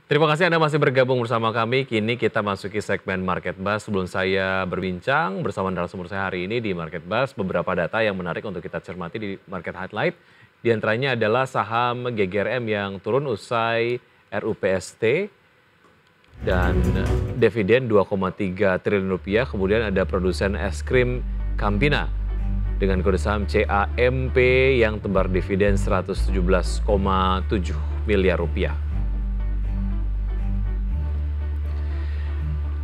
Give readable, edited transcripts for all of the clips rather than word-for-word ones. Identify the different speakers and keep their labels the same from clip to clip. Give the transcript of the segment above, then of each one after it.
Speaker 1: Terima kasih Anda masih bergabung bersama kami. Kini kita masuki segmen Market Buzz. Sebelum saya berbincang bersama narasumber saya hari ini di Market Buzz, beberapa data yang menarik untuk kita cermati di Market Highlight. Di antaranya adalah saham GGRM yang turun usai RUPST dan dividen 2,3 triliun rupiah. Kemudian ada produsen es krim Campina dengan kode saham CAMP yang tebar dividen 117,7 miliar rupiah.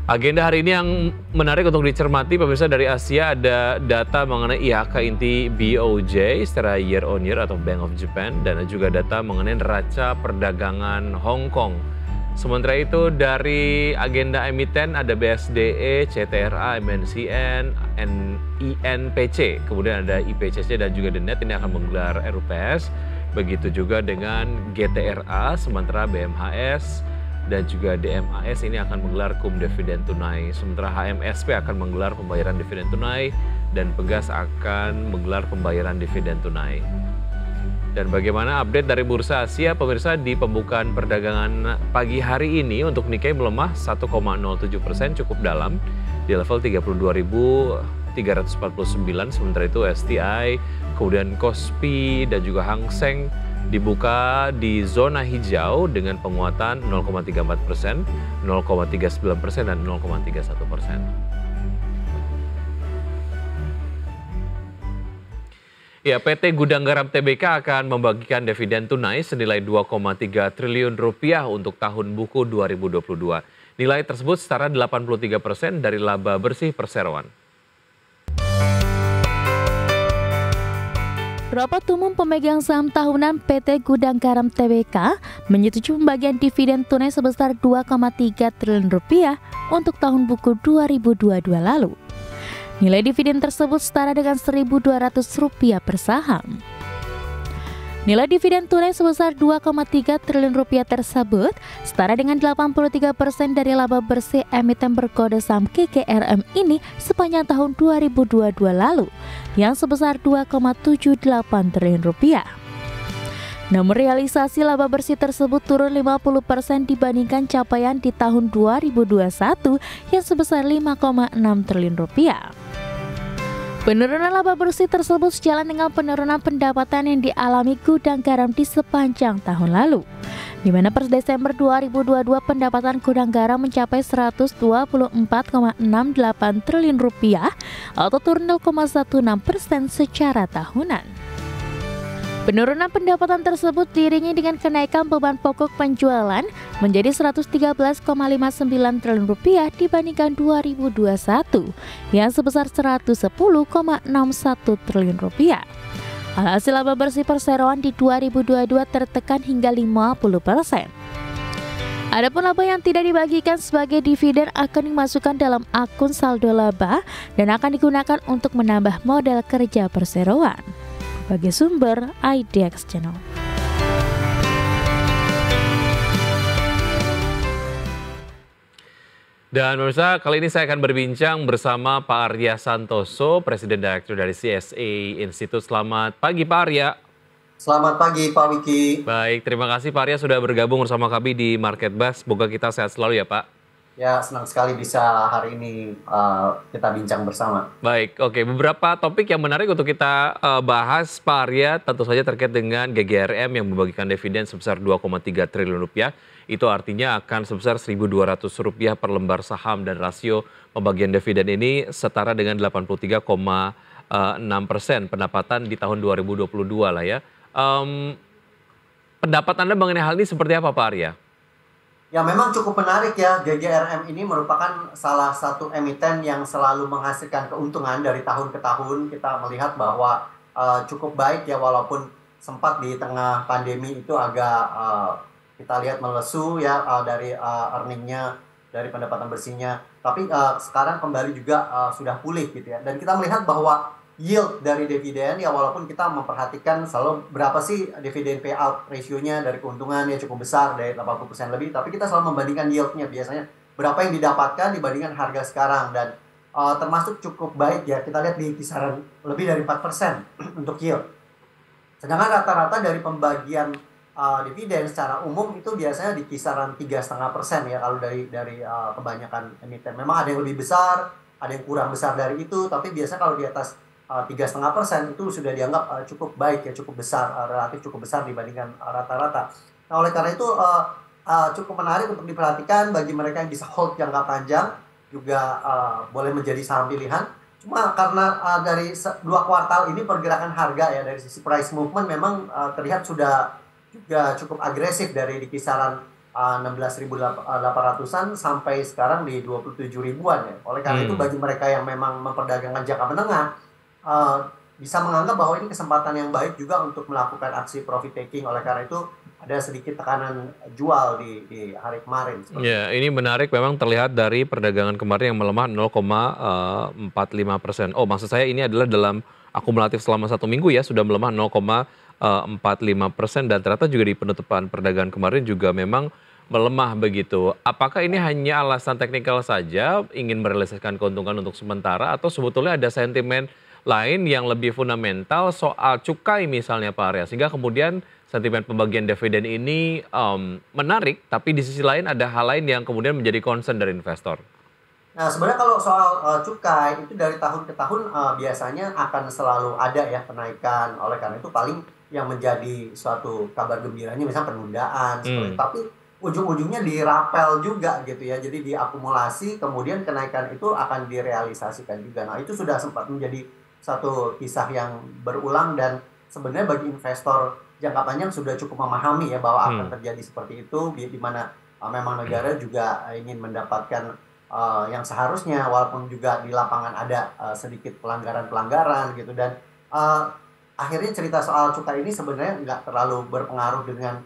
Speaker 1: Agenda hari ini yang menarik untuk dicermati pemirsa, dari Asia ada data mengenai IHK inti BOJ secara year on year atau Bank of Japan, dan juga data mengenai neraca perdagangan Hong Kong. Sementara itu dari agenda emiten ada BSDE, CTRA, MNCN, INPC, kemudian ada IPCC dan juga The Net ini akan menggelar RUPS. Begitu juga dengan GTRA, sementara BMHS dan juga DMAS ini akan menggelar cum dividen tunai. Sementara HMSP akan menggelar pembayaran dividen tunai dan Pegas akan menggelar pembayaran dividen tunai. Dan bagaimana update dari Bursa Asia pemirsa di pembukaan perdagangan pagi hari ini? Untuk Nikkei melemah 1,07%, cukup dalam di level 32.349. Sementara itu STI, kemudian Kospi dan juga Hang Seng dibuka di zona hijau dengan penguatan 0,34%, 0,39% dan 0,31%. Ya, PT Gudang Garam Tbk akan membagikan dividen tunai senilai 2,3 triliun rupiah untuk tahun buku 2022. Nilai tersebut setara 83% dari laba bersih perseroan.
Speaker 2: Rapat umum pemegang saham tahunan PT Gudang Garam Tbk menyetujui pembagian dividen tunai sebesar 2,3 triliun rupiah untuk tahun buku 2022 lalu. Nilai dividen tersebut setara dengan Rp1.200 per saham. Nilai dividen tunai sebesar 2,3 triliun rupiah tersebut setara dengan 83% dari laba bersih emiten berkode saham GGRM ini sepanjang tahun 2022 lalu yang sebesar 2,78 triliun rupiah. Namun realisasi laba bersih tersebut turun 50% dibandingkan capaian di tahun 2021 yang sebesar 5,6 triliun rupiah. Penurunan laba bersih tersebut sejalan dengan penurunan pendapatan yang dialami Gudang Garam di sepanjang tahun lalu, di mana per Desember 2022 pendapatan Gudang Garam mencapai 124,68 triliun rupiah atau turun 0,16% secara tahunan. Penurunan pendapatan tersebut diiringi dengan kenaikan beban pokok penjualan menjadi 113,59 triliun rupiah dibandingkan 2021 yang sebesar 110,61 triliun rupiah. Alhasil laba bersih perseroan di 2022 tertekan hingga 50%. Adapun laba yang tidak dibagikan sebagai dividen akan dimasukkan dalam akun saldo laba dan akan digunakan untuk menambah modal kerja perseroan. Bagi sumber IDX Channel.
Speaker 1: Dan pemirsa, kali ini saya akan berbincang bersama Pak Arya Santoso, Presiden Direktur dari CSA Institute. Selamat pagi Pak Arya.
Speaker 3: Selamat pagi Pak Wiki.
Speaker 1: Baik, terima kasih Pak Arya sudah bergabung bersama kami di Market Buzz. Semoga kita sehat selalu ya Pak.
Speaker 3: Ya, senang sekali bisa hari ini kita bincang bersama.
Speaker 1: Baik, oke. Beberapa topik yang menarik untuk kita bahas Pak Arya, tentu saja terkait dengan GGRM yang membagikan dividen sebesar 2,3 triliun rupiah. Itu artinya akan sebesar Rp1.200 per lembar saham, dan rasio pembagian dividen ini setara dengan 83,6% pendapatan di tahun 2022 lah ya. Pendapat Anda mengenai hal ini seperti apa Pak Arya?
Speaker 3: Ya, memang cukup menarik ya. GGRM ini merupakan salah satu emiten yang selalu menghasilkan keuntungan dari tahun ke tahun. Kita melihat bahwa cukup baik ya, walaupun sempat di tengah pandemi itu agak kita lihat melesu ya dari earningnya, dari pendapatan bersihnya. Tapi sekarang kembali juga sudah pulih gitu ya. Dan kita melihat bahwa yield dari dividen ya, walaupun kita memperhatikan selalu berapa sih dividen payout ratio-nya dari keuntungan ya cukup besar dari 80% lebih, tapi kita selalu membandingkan yield-nya biasanya berapa yang didapatkan dibandingkan harga sekarang, dan termasuk cukup baik ya, kita lihat di kisaran lebih dari 4% untuk yield. Sedangkan rata-rata dari pembagian dividen secara umum itu biasanya di kisaran 3,5% ya kalau dari kebanyakan emiten. Memang ada yang lebih besar, ada yang kurang besar dari itu, tapi biasanya kalau di atas 3,5% itu sudah dianggap cukup baik ya, cukup besar, relatif cukup besar dibandingkan rata-rata. Nah, oleh karena itu cukup menarik untuk diperhatikan bagi mereka yang bisa hold jangka panjang, juga boleh menjadi saham pilihan. Cuma karena dari 2 kuartal ini pergerakan harga ya dari sisi price movement memang terlihat sudah juga cukup agresif dari di kisaran 16.800-an sampai sekarang di 27 ribuan ya. Oleh karena itu bagi mereka yang memang memperdagangkan jangka menengah bisa menganggap bahwa ini kesempatan yang baik juga untuk melakukan aksi profit taking. Oleh karena itu ada sedikit tekanan jual di hari kemarin.
Speaker 1: Ya, ini menarik memang terlihat dari perdagangan kemarin yang melemah 0,45%. Oh, maksud saya ini adalah dalam akumulatif selama 1 minggu ya, sudah melemah 0,45% dan ternyata juga di penutupan perdagangan kemarin juga memang melemah begitu. Apakah ini hanya alasan teknikal saja, ingin merealisasikan keuntungan untuk sementara, atau sebetulnya ada sentimen lain yang lebih fundamental soal cukai misalnya Pak Arya, sehingga kemudian sentimen pembagian dividen ini menarik, tapi di sisi lain ada hal lain yang kemudian menjadi concern dari investor?
Speaker 3: Nah, sebenarnya kalau soal cukai itu dari tahun ke tahun biasanya akan selalu ada ya kenaikan. Oleh karena itu paling yang menjadi suatu kabar gembiranya misalnya penundaan seperti itu. Tapi ujung-ujungnya dirapel juga gitu ya. Jadi diakumulasi kemudian kenaikan itu akan direalisasikan juga. Nah, itu sudah sempat menjadi satu kisah yang berulang dan sebenarnya bagi investor jangka panjang sudah cukup memahami ya bahwa akan terjadi seperti itu di mana memang negara juga ingin mendapatkan yang seharusnya, walaupun juga di lapangan ada sedikit pelanggaran-pelanggaran gitu. Dan akhirnya cerita soal cukai ini sebenarnya nggak terlalu berpengaruh dengan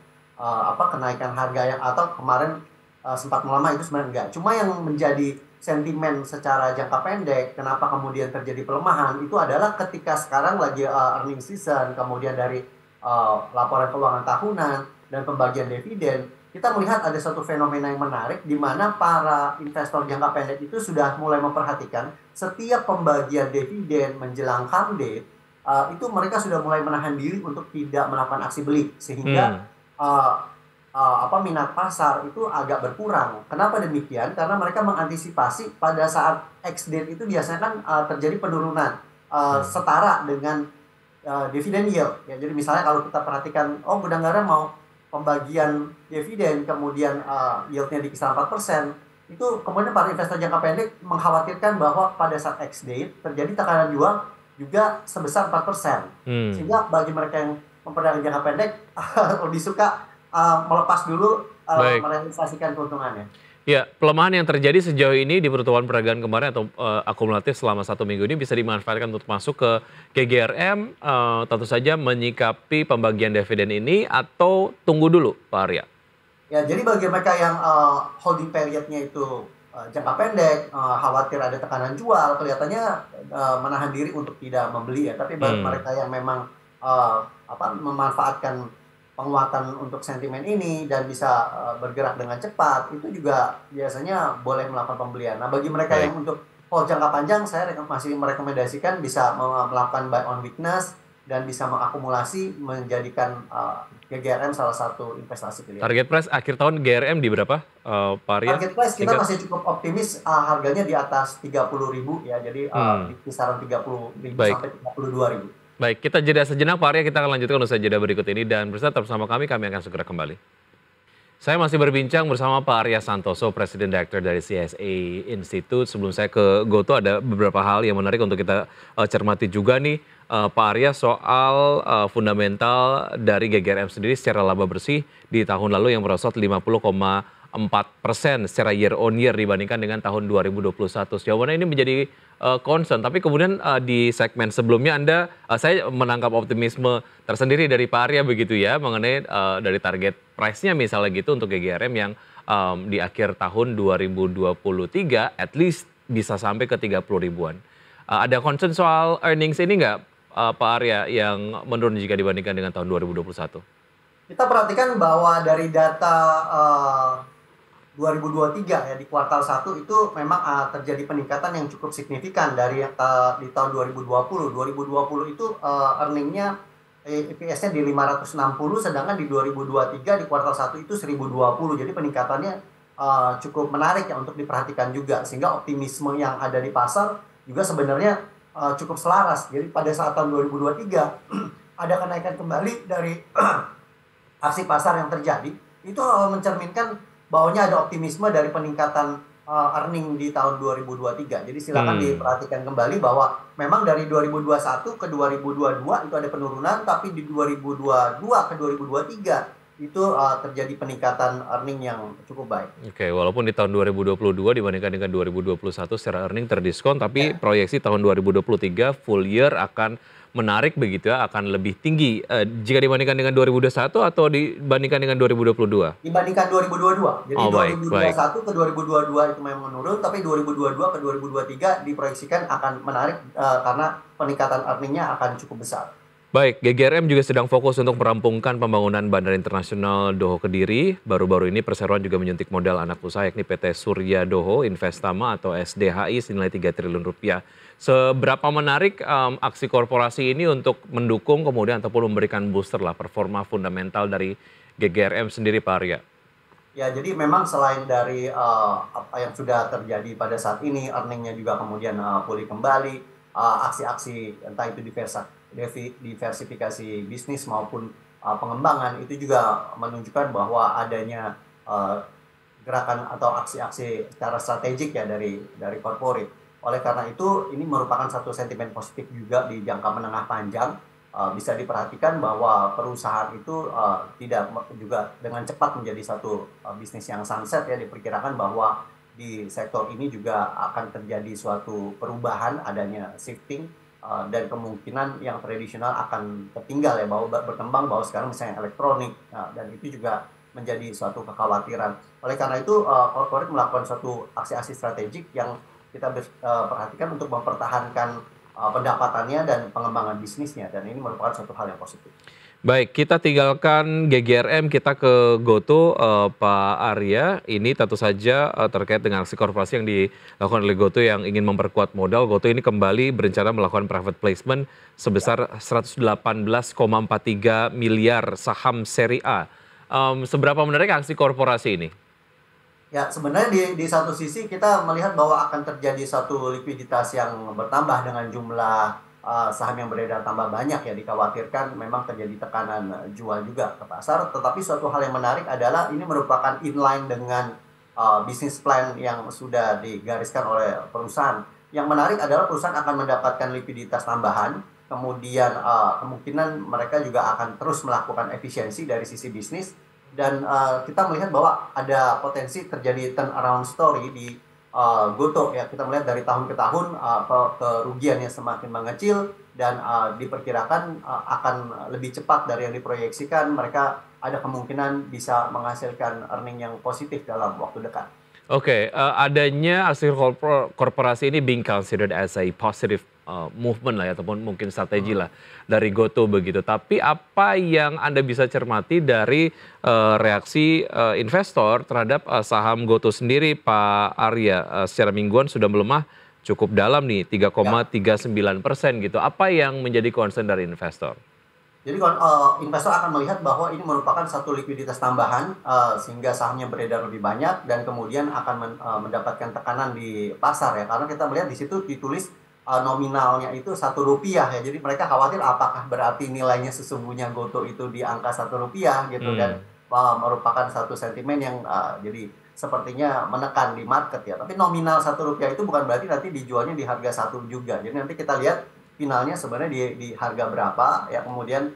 Speaker 3: kenaikan harga yang atau kemarin sempat melemah, itu sebenarnya enggak. Cuma yang menjadi sentimen secara jangka pendek kenapa kemudian terjadi pelemahan itu adalah ketika sekarang lagi earning season, kemudian dari laporan keuangan tahunan dan pembagian dividen, kita melihat ada satu fenomena yang menarik di mana para investor jangka pendek itu sudah mulai memperhatikan setiap pembagian dividen menjelang come date, itu mereka sudah mulai menahan diri untuk tidak melakukan aksi beli, sehingga minat pasar itu agak berkurang. Kenapa demikian? Karena mereka mengantisipasi pada saat ex date itu biasanya kan terjadi penurunan setara dengan dividen yield. Ya, jadi misalnya kalau kita perhatikan, Gudang Garam mau pembagian dividen kemudian yieldnya di kisaran 4%, itu kemudian para investor jangka pendek mengkhawatirkan bahwa pada saat ex date terjadi tekanan jual juga sebesar 4%. Sehingga bagi mereka yang memperdagangkan jangka pendek lebih suka melepas dulu merealisasikan keuntungannya.
Speaker 1: Ya, pelemahan yang terjadi sejauh ini di penutupan perdagangan kemarin atau akumulatif selama 1 minggu ini bisa dimanfaatkan untuk masuk ke GGRM, tentu saja menyikapi pembagian dividen ini, atau tunggu dulu Pak Arya?
Speaker 3: Ya, jadi bagi mereka yang holding periodnya itu jangka pendek, khawatir ada tekanan jual, kelihatannya menahan diri untuk tidak membeli ya. Tapi bagi mereka yang memang memanfaatkan penguatan untuk sentimen ini dan bisa bergerak dengan cepat, itu juga biasanya boleh melakukan pembelian. Nah, bagi mereka yang untuk hold jangka panjang, saya masih merekomendasikan bisa melakukan buy on weakness dan bisa mengakumulasi, menjadikan GGRM salah satu investasi pilihan.
Speaker 1: Target price akhir tahun GRM di berapa, Pak Arya?
Speaker 3: Target price kita masih cukup optimis, harganya di atas 30.000 ya, jadi di kisaran 30.000 sampai 32.000.
Speaker 1: Baik, kita jeda sejenak Pak Arya, kita akan lanjutkan usai jeda berikut ini, dan bersama bersama kami akan segera kembali. Saya masih berbincang bersama Pak Arya Santoso, Presiden Director dari CSA Institute. Sebelum saya ke Goto, ada beberapa hal yang menarik untuk kita cermati juga nih, Pak Arya, soal fundamental dari GGRM sendiri secara laba bersih di tahun lalu yang merosot 50,4% secara year on year dibandingkan dengan tahun 2021. Sejauh mana ini menjadi concern, tapi kemudian di segmen sebelumnya saya menangkap optimisme tersendiri dari Pak Arya begitu ya, mengenai dari target price-nya misalnya gitu untuk GGRM yang di akhir tahun 2023 at least bisa sampai ke 30 ribuan. Ada concern soal earnings ini nggak Pak Arya yang menurun jika dibandingkan dengan tahun 2021?
Speaker 3: Kita perhatikan bahwa dari data 2023 ya, di kuartal 1 itu memang terjadi peningkatan yang cukup signifikan dari di tahun 2020. 2020 itu earningnya EPS-nya di 560, sedangkan di 2023 di kuartal 1 itu 1020. Jadi peningkatannya cukup menarik ya untuk diperhatikan juga, sehingga optimisme yang ada di pasar juga sebenarnya cukup selaras. Jadi pada saat tahun 2023 ada kenaikan kembali dari aksi pasar yang terjadi, itu mencerminkan bahwanya ada optimisme dari peningkatan earning di tahun 2023. Jadi silakan diperhatikan kembali bahwa memang dari 2021 ke 2022 itu ada penurunan, tapi di 2022 ke 2023 itu terjadi peningkatan earning yang cukup baik.
Speaker 1: Oke, walaupun di tahun 2022 dibandingkan dengan 2021 secara earning terdiskon, tapi proyeksi tahun 2023 full year akan menarik begitu ya, akan lebih tinggi jika dibandingkan dengan 2021 atau dibandingkan dengan 2022?
Speaker 3: Dibandingkan 2022. Jadi
Speaker 1: baik.
Speaker 3: 2021 ke 2022 itu memang menurun, tapi 2022 ke 2023 diproyeksikan akan menarik karena peningkatan earningnya akan cukup besar.
Speaker 1: Baik, GGRM juga sedang fokus untuk merampungkan pembangunan Bandara Internasional Doho Kediri. Baru-baru ini perseroan juga menyuntik modal anak usaha yakni PT Surya Doho Investama atau SDHI senilai 3 triliun rupiah. Seberapa menarik aksi korporasi ini untuk mendukung kemudian ataupun memberikan booster lah performa fundamental dari GGRM sendiri, Pak Arya?
Speaker 3: Ya, jadi memang selain dari apa yang sudah terjadi pada saat ini, earningnya juga kemudian pulih kembali, aksi-aksi entah itu diversifikasi bisnis maupun pengembangan itu juga menunjukkan bahwa adanya gerakan atau aksi-aksi secara strategik ya dari corporate. Oleh karena itu ini merupakan satu sentimen positif juga di jangka menengah panjang. Bisa diperhatikan bahwa perusahaan itu tidak juga dengan cepat menjadi satu bisnis yang sunset ya, diperkirakan bahwa di sektor ini juga akan terjadi suatu perubahan, adanya shifting dan kemungkinan yang tradisional akan tertinggal ya, bahwa berkembang bahwa sekarang misalnya elektronik dan itu juga menjadi suatu kekhawatiran. Oleh karena itu corporate melakukan suatu aksi-aksi strategik yang kita perhatikan untuk mempertahankan pendapatannya dan pengembangan bisnisnya, dan ini merupakan suatu hal yang positif.
Speaker 1: Baik, kita tinggalkan GGRM, kita ke GoTo, Pak Arya. Ini tentu saja terkait dengan aksi korporasi yang dilakukan oleh GoTo yang ingin memperkuat modal. GoTo ini kembali berencana melakukan private placement sebesar 118,43 miliar saham seri A. Seberapa menarik aksi korporasi ini?
Speaker 3: Ya, sebenarnya di satu sisi kita melihat bahwa akan terjadi satu likuiditas yang bertambah dengan jumlah saham yang beredar tambah banyak ya, dikhawatirkan memang terjadi tekanan jual juga ke pasar. Tetapi suatu hal yang menarik adalah ini merupakan inline dengan bisnis plan yang sudah digariskan oleh perusahaan. Yang menarik adalah perusahaan akan mendapatkan likuiditas tambahan, kemudian kemungkinan mereka juga akan terus melakukan efisiensi dari sisi bisnis. Dan kita melihat bahwa ada potensi terjadi turnaround story di GoTo ya. Kita melihat dari tahun ke tahun kerugiannya semakin mengecil dan diperkirakan akan lebih cepat dari yang diproyeksikan. Mereka ada kemungkinan bisa menghasilkan earning yang positif dalam waktu dekat.
Speaker 1: Oke, adanya aksi korporasi ini being considered as a positive movement lah ya, ataupun mungkin strategi lah dari GoTo begitu. Tapi apa yang Anda bisa cermati dari reaksi investor terhadap saham GoTo sendiri, Pak Arya? Secara mingguan sudah melemah cukup dalam nih, 3,39% gitu. Apa yang menjadi concern dari investor?
Speaker 3: Jadi investor akan melihat bahwa ini merupakan satu likuiditas tambahan sehingga sahamnya beredar lebih banyak dan kemudian akan mendapatkan tekanan di pasar ya, karena kita melihat di situ ditulis nominalnya itu Rp1 ya. Jadi mereka khawatir apakah berarti nilainya sesungguhnya GoTo itu di angka Rp1 gitu dan merupakan satu sentimen yang jadi sepertinya menekan di market ya. Tapi nominal Rp1 itu bukan berarti nanti dijualnya di harga 1 juga. Jadi nanti kita lihat finalnya sebenarnya di harga berapa ya. Kemudian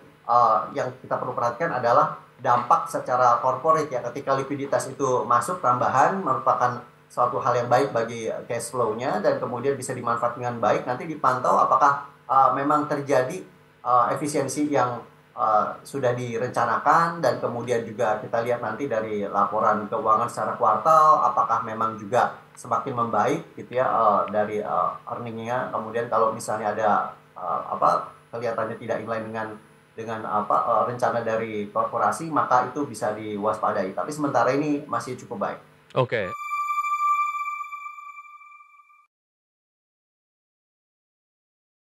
Speaker 3: yang kita perlu perhatikan adalah dampak secara corporate ya, ketika likuiditas itu masuk tambahan merupakan suatu hal yang baik bagi cash flow-nya dan kemudian bisa dimanfaatkan dengan baik. Nanti dipantau apakah memang terjadi efisiensi yang sudah direncanakan, dan kemudian juga kita lihat nanti dari laporan keuangan secara kuartal apakah memang juga semakin membaik gitu ya dari earningnya. Kemudian kalau misalnya ada kelihatannya tidak inline dengan rencana dari korporasi, maka itu bisa diwaspadai. Tapi sementara ini masih cukup baik.
Speaker 1: Oke.